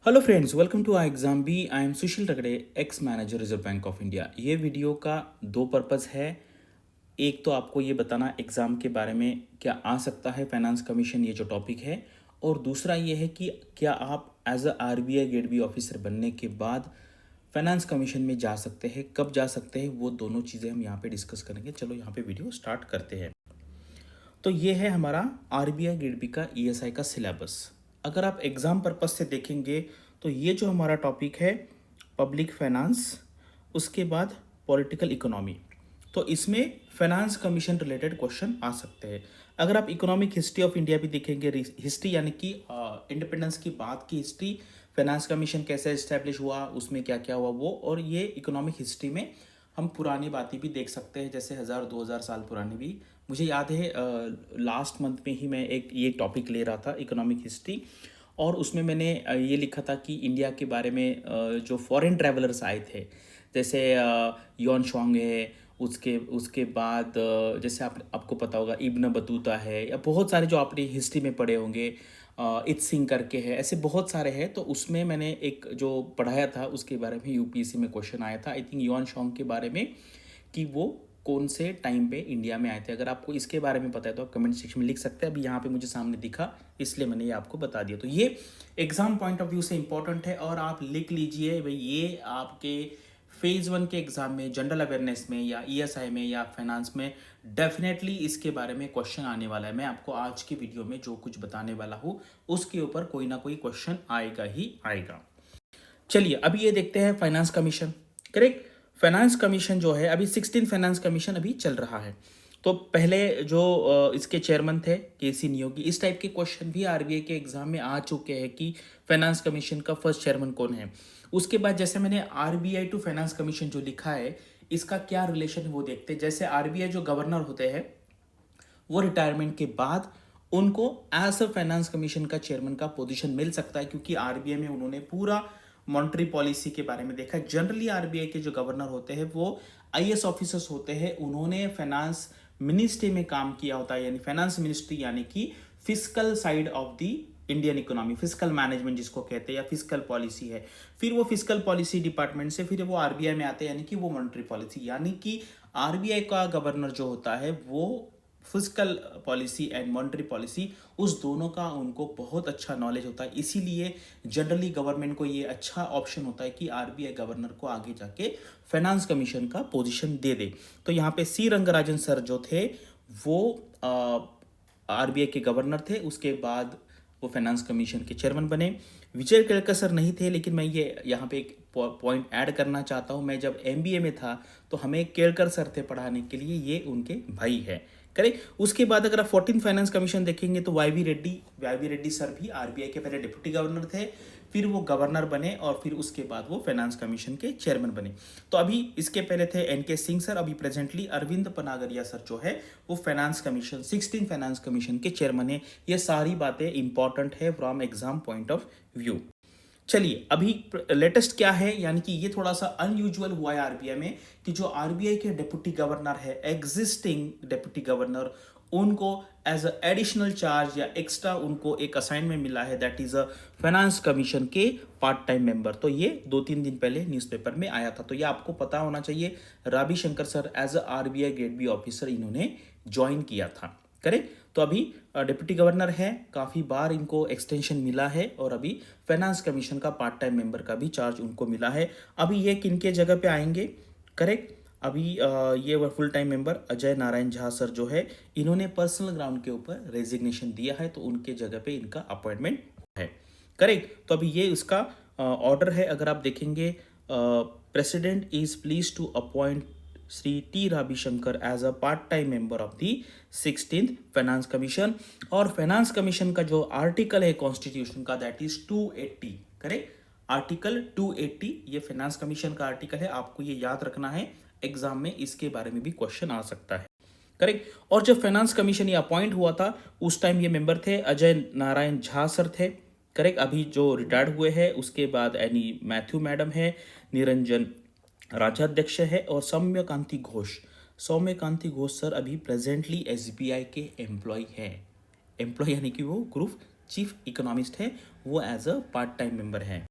Hello friends, welcome to I exam B. I am Sushil Ragade, ex manager Reserve Bank of India. ये video का दो purpose है। एक तो आपको ये बताना एग्ज़ाम के बारे में क्या आ सकता है, फाइनेंस कमीशन ये जो टॉपिक है। और दूसरा ये है कि क्या आप as a RBI grade B officer बनने के बाद फाइनेंस कमीशन में जा सकते हैं, कब जा सकते हैं, वो दोनों चीज़ें हम यहाँ पे डिस्कस करेंगे। चलो यहाँ पे वीडियो स्टार्ट करते हैं। तो ये है हमारा आरबीआई गेट बी का ईएसआई का सिलेबस। अगर आप एग्ज़ाम पर्पस से देखेंगे तो ये जो हमारा टॉपिक है पब्लिक फाइनेंस, उसके बाद पॉलिटिकल इकोनॉमी, तो इसमें फाइनेंस कमीशन रिलेटेड क्वेश्चन आ सकते हैं। अगर आप इकोनॉमिक हिस्ट्री ऑफ इंडिया भी देखेंगे, हिस्ट्री यानी कि इंडिपेंडेंस की बात की हिस्ट्री, फाइनेंस कमीशन कैसे इस्टेब्लिश हुआ, उसमें क्या क्या हुआ वो, और ये इकोनॉमिक हिस्ट्री में हम पुरानी बातें भी देख सकते हैं, जैसे 1000-2000 साल पुरानी भी। मुझे याद है लास्ट मंथ में ही मैं एक ये टॉपिक ले रहा था इकोनॉमिक हिस्ट्री, और उसमें मैंने ये लिखा था कि इंडिया के बारे में जो फॉरेन ट्रैवलर्स आए थे, जैसे यॉन शॉन्ग है, उसके उसके बाद जैसे आपको पता होगा इब्न बतूता है, या बहुत सारे जो आपने हिस्ट्री में पढ़े होंगे, इत सिंह करके है, ऐसे बहुत सारे हैं। तो उसमें मैंने एक जो पढ़ाया था उसके बारे में यूपीएससी में क्वेश्चन आया था, आई थिंक यॉन शॉन्ग के बारे में, कि वो कौन से टाइम पे इंडिया में आए थे। अगर आपको इसके बारे में पता है तो आप कमेंट सेक्शन में लिख सकते हैं। अभी यहाँ पे मुझे सामने दिखा इसलिए मैंने ये आपको बता दिया। तो ये एग्जाम पॉइंट ऑफ व्यू से इंपॉर्टेंट है, और आप लिख लीजिए भाई, ये आपके फेज 1 के एग्जाम में, जनरल अवेयरनेस में या ईएसआई में या फाइनेंस में डेफिनेटली इसके बारे में क्वेश्चन आने वाला है। मैं आपको आज की वीडियो में जो कुछ बताने वाला हूँ उसके ऊपर कोई ना कोई क्वेश्चन आएगा ही आएगा। चलिए अभी ये देखते हैं finance commission. Correct, finance commission जो है अभी 16 फाइनेंस कमीशन अभी चल रहा है। तो पहले जो इसके चेयरमैन थे केसी नियोगी, इस टाइप के क्वेश्चन भी आरबीआई के एग्जाम में आ चुके हैं कि फाइनेंस कमीशन का फर्स्ट चेयरमैन कौन है। उसके बाद जैसे मैंने आरबीआई टू फाइनेंस कमीशन जो लिखा है, इसका क्या रिलेशन है वो देखते हैं। जैसे आरबीआई जो गवर्नर होते हैं वो रिटायरमेंट के बाद उनको एज अ फाइनेंस कमीशन का चेयरमैन का पोजीशन मिल सकता है, क्योंकि आरबीआई में उन्होंने पूरा मॉनेटरी पॉलिसी के बारे में देखा है। जनरली आरबीआई के जो गवर्नर होते हैं वो आईएएस ऑफिसर्स होते हैं, उन्होंने फाइनेंस मिनिस्ट्री में काम किया होता है, यानी फाइनेंस मिनिस्ट्री यानी कि physical side of the Indian economy, physical management जिसको कहते हैं, या फिजिकल पॉलिसी है। फिर वो फिजिकल पॉलिसी डिपार्टमेंट से फिर वो आरबीआई में आते हैं, यानी कि वो मॉनेटरी पॉलिसी, यानी कि आरबीआई का गवर्नर जो होता है वो physical policy and monetary policy, उस दोनों का उनको बहुत अच्छा नॉलेज होता है। इसीलिए जनरली गवर्नमेंट को ये अच्छा ऑप्शन होता है कि आरबीआई गवर्नर को आगे जाके फाइनेंस कमीशन का पोजीशन दे दे। तो यहाँ पे सी रंगराजन सर जो थे वो आरबीआई के गवर्नर थे, उसके बाद वो फाइनेंस कमीशन के चेयरमैन बने। विजय केलकर सर नहीं थे, लेकिन मैं ये यहाँ पे एक पॉइंट ऐड करना चाहता हूँ। मैं जब एमबीए में था तो हमें केलकर सर थे पढ़ाने के लिए, ये उनके भाई है। करेक्ट। उसके बाद अगर आप 14 फाइनेंस कमीशन देखेंगे तो वाई वी रेड्डी सर भी आरबीआई के पहले डिप्टी गवर्नर थे, फिर वो गवर्नर बने, और फिर उसके बाद वो फाइनेंस कमीशन के चेयरमैन बने। तो अभी इसके पहले थे एनके सिंह सर, अभी प्रेजेंटली अरविंद पनागरिया सर जो है वो फाइनेंस कमीशन 16 फाइनेंस कमीशन के चेयरमैन है। ये सारी बातें इंपॉर्टेंट है from exam point of view. चलिए अभी लेटेस्ट क्या है, यानी कि ये थोड़ा सा अनयूजुअल हुआ है आरबीआई में, कि जो आरबीआई के डिप्टी गवर्नर है, एग्जिस्टिंग डिप्टी गवर्नर, उनको एज अ एडिशनल चार्ज या एक्स्ट्रा उनको एक असाइनमेंट मिला है, that is a finance commission के पार्ट टाइम मेंबर। तो ये 2-3 दिन पहले न्यूज़पेपर में आया था, तो ये आपको पता होना चाहिए। Ravi Shankar sir as a RBI grade B officer इन्होंने ज्वाइन किया था। करेक्ट। तो अभी डिप्टी गवर्नर है, काफ़ी बार इनको एक्सटेंशन मिला है, और अभी फाइनेंस कमीशन का पार्ट टाइम मेंबर का भी चार्ज उनको मिला है। अभी ये किनके जगह पे आएंगे? करेक्ट। अभी ये full time member Ajay Narayan Jha sir जो है, इन्होंने पर्सनल ग्राउंड के ऊपर रेजिग्नेशन दिया है, तो उनके जगह पे इनका अपॉइंटमेंट है। करेक्ट। तो अभी ये उसका ऑर्डर है। अगर आप देखेंगे, president is please to appoint Shri T Ravishankar as a part time member of the 16th finance commission. और फाइनेंस कमीशन का जो आर्टिकल है कॉन्स्टिट्यूशन का, दैट इज 280। करेक्ट, आर्टिकल 280 ये फाइनेंस कमीशन का आर्टिकल है, आपको ये याद रखना है। एग्जाम में इसके बारे में भी क्वेश्चन आ सकता है। करेक्ट। और जब फाइनेंस कमीशन ये अपॉइंट हुआ था उस टाइम ये मेंबर थे अजय नारायण झा सर थे। करेक्ट। अभी जो रिटायर्ड हुए हैं उसके बाद एनी मैथ्यू मैडम है, निरंजन राजाध्यक्ष है, और सौम्य कांति घोष सर अभी प्रेजेंटली एसबीआई के एम्प्लॉय है। एम्प्लॉय यानी कि वो ग्रुप चीफ इकोनॉमिस्ट है, वो as a part time member है।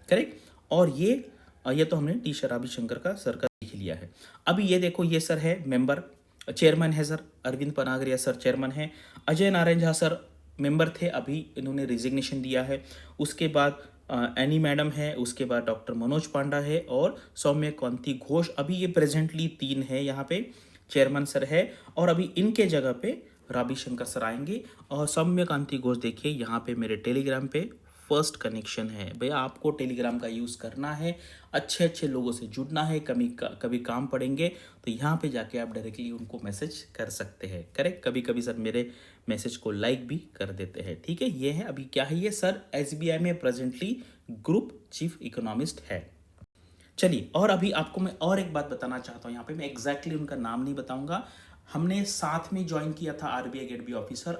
करेक्ट। और ये तो हमने टी रविशंकर का सर का लिख लिया है। अभी ये देखो, ये सर है मेंबर, चेयरमैन है सर अरविंद पनागरिया सर चेयरमैन है। अजय नारायण झा सर मेंबर थे, अभी इन्होंने रिजिग्नेशन दिया है। उसके बाद एनी मैडम है, उसके बाद डॉक्टर मनोज पांडा है और सौम्य कांति घोष। अभी ये प्रेजेंटली 3 है यहाँ पे, चेयरमैन सर है और अभी इनके जगह पे रविशंकर सर आएंगे। और सौम्य कांति घोष देखिए यहाँ पे मेरे टेलीग्राम पे फर्स्ट कनेक्शन है। भैया आपको टेलीग्राम का यूज़ करना है, अच्छे अच्छे लोगों से जुड़ना है, कभी काम पड़ेंगे तो यहाँ पे जाके आप डायरेक्टली उनको मैसेज कर सकते हैं। करेक्ट, कभी कभी सर मेरे मैसेज को लाइक भी कर देते हैं। ठीक है, ये है अभी क्या है, ये सर एसबीआई में प्रेजेंटली ग्रुप चीफ इकोनॉमिस्ट है। चलिए, और अभी आपको मैं और एक बात बताना चाहता हूँ, यहाँ पे मैं एग्जैक्टली उनका नाम नहीं बताऊंगा। हमने साथ में ज्वाइन किया था आरबीआई गेट बी ऑफिसर,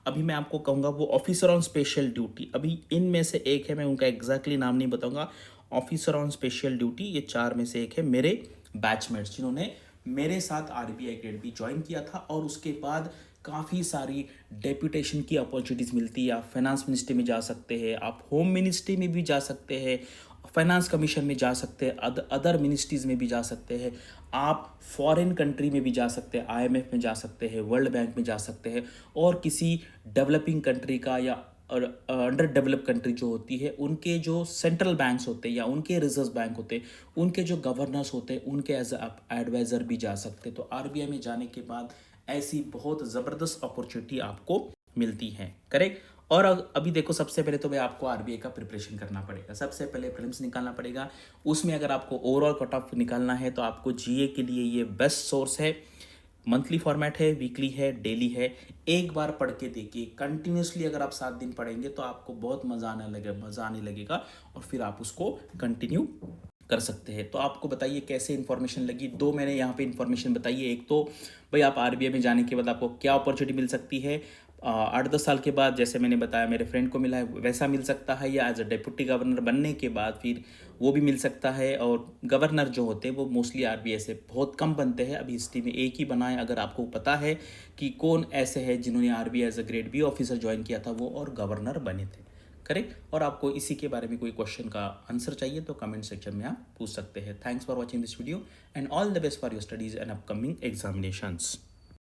अभी मैं आपको कहूँगा वो ऑफिसर ऑन स्पेशल ड्यूटी, अभी इनमें से एक है, मैं उनका एग्जैक्टली नाम नहीं बताऊंगा। ऑफिसर ऑन स्पेशल ड्यूटी, ये 4 में से एक है, मेरे बैचमेट्स जिन्होंने मेरे साथ आरबीआई ग्रेड बी ज्वाइन किया था। और उसके बाद काफ़ी सारी डेप्यूटेशन की अपॉर्चुनिटीज़ मिलती है। आप फाइनेंस मिनिस्ट्री में जा सकते हैं, आप होम मिनिस्ट्री में भी जा सकते हैं, फाइनेंस कमीशन में जा सकते हैं, अदर मिनिस्ट्रीज में भी जा सकते हैं, आप फॉरेन कंट्री में भी जा सकते हैं, आईएमएफ में जा सकते हैं, वर्ल्ड बैंक में जा सकते हैं, और किसी डेवलपिंग कंट्री का या अंडर डेवलप कंट्री जो होती है उनके जो सेंट्रल बैंक्स होते हैं या उनके रिजर्व बैंक होते हैं, उनके जो गवर्नर्स होते हैं, उनके एज एडवाइज़र भी जा सकते हैं। तो आरबीआई में जाने के बाद ऐसी बहुत ज़बरदस्त अपॉर्चुनिटी आपको मिलती है। करेक्ट। और अभी देखो, सबसे पहले तो भाई आपको आरबीआई का प्रिपरेशन करना पड़ेगा। सबसे पहले प्रीलिम्स निकालना पड़ेगा, उसमें अगर आपको ओवरऑल कट ऑफ निकालना है तो आपको जीए के लिए ये बेस्ट सोर्स है। मंथली फॉर्मेट है, वीकली है, डेली है। एक बार पढ़ के देखिए, कंटिन्यूसली अगर आप 7 दिन पढ़ेंगे तो आपको बहुत मज़ा आने लगेगा और फिर आप उसको कंटिन्यू कर सकते हैं। तो आपको बताइए कैसे इन्फॉर्मेशन लगी। 2 मैंने यहाँ पे इन्फॉर्मेशन बताई है। एक तो भाई आप आरबीआई में जाने के बाद आपको क्या अपॉर्चुनिटी मिल सकती है, 8-10 साल के बाद, जैसे मैंने बताया मेरे फ्रेंड को मिला है वैसा मिल सकता है, या एज अ डिप्टी गवर्नर बनने के बाद फिर वो भी मिल सकता है। और गवर्नर जो होते हैं वो मोस्टली आरबीआई से बहुत कम बनते हैं, अभी हिस्ट्री में एक ही बना है। अगर आपको पता है कि कौन ऐसे है जिन्होंने RBI as a grade B officer join किया था वो और गवर्नर बने थे। करेक्ट। और आपको इसी के बारे में कोई क्वेश्चन का आंसर चाहिए तो कमेंट सेक्शन में आप पूछ सकते हैं। Thanks for watching this video and all the best for your studies and upcoming examinations.